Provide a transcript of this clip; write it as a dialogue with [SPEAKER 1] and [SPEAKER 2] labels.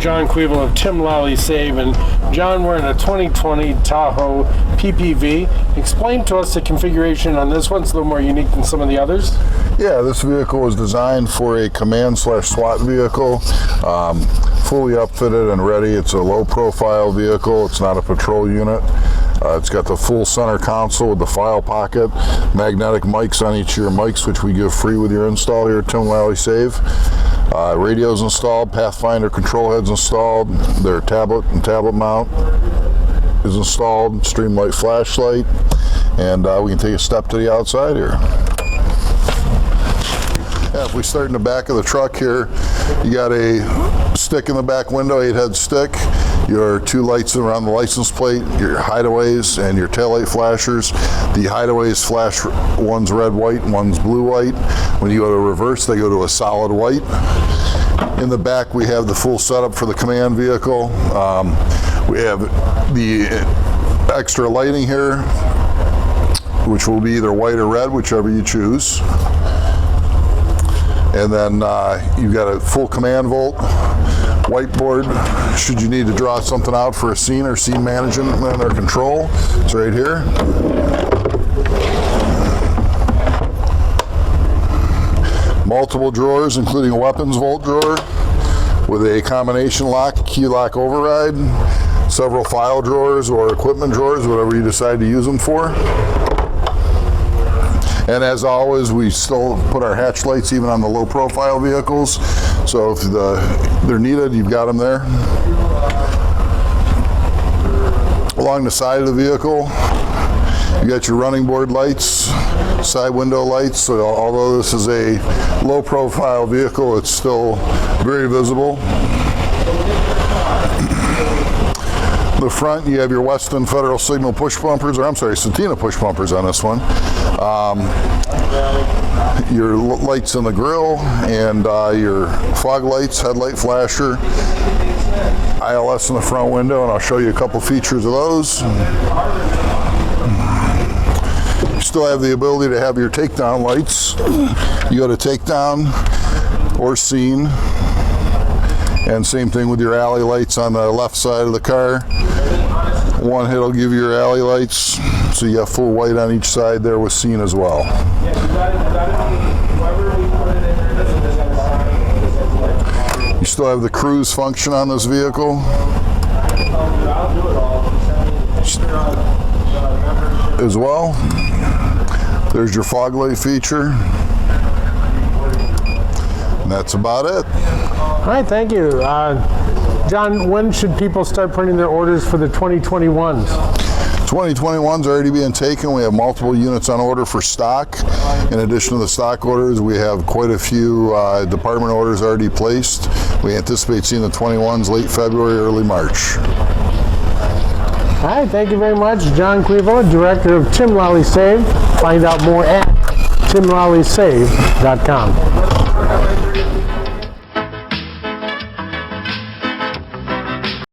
[SPEAKER 1] John Queevil of Tim Lally SAVE. And John, we're in a 2020 Tahoe PPV. Explain to us the configuration on this one. It's a little more unique than some of the others.
[SPEAKER 2] Yeah, this vehicle was designed for a command/SWAT vehicle, fully upfitted and ready. It's a low-profile vehicle. It's not a patrol unit. It's got the full center console with the file pocket, magnetic mics on each of your mics, which we give free with your install here at Tim Lally SAVE. Radios installed, Pathfinder control heads installed, their tablet and tablet mount is installed, Streamlight flashlight, and we can take a step to the outside here. Yeah, if we start in the back of the truck here, you got a stick in the back window, 8-head stick, your 2 lights around the license plate, your hideaways and your taillight flashers. The hideaways flash, one's red, white, and one's blue, white. When you go to reverse, they go to a solid white. In the back, we have the full setup for the command vehicle. We have the extra lighting here, which will be either white or red, whichever you choose. And then you've got a full command vault, whiteboard, should you need to draw something out for a scene or scene management or control. It's right here. Multiple drawers, including a weapons vault drawer with a combination lock, key lock override, several file drawers or equipment drawers, whatever you decide to use them for. And as always, we still put our hatch lights even on the low profile vehicles. So if they're needed, you've got them there. Along the side of the vehicle, you got your running board lights, side window lights. So although this is a low profile vehicle, it's still very visible. The front, you have your Weston Federal Signal push bumpers, or I'm sorry, Santina push bumpers on this one. Your lights in the grill and your fog lights, headlight flasher, ILS in the front window, and I'll show you a couple features of those. You still have the ability to have your takedown lights. You go to takedown or scene, and same thing with your alley lights on the left side of the car. One hit will give you your alley lights, so you have full white on each side there with scene as well. You still have the cruise function on this vehicle. As well. There's your fog light feature. And that's about it.
[SPEAKER 1] All right, thank you. John, when should people start putting their orders for the 2021s?
[SPEAKER 2] 2021's already being taken. We have multiple units on order for stock. In addition to the stock orders, we have quite a few department orders already placed. We anticipate seeing the 21s late February, early March.
[SPEAKER 1] All right, thank you very much. John Queevil, Director of Tim Lally SAVE. Find out more at timlallysave.com.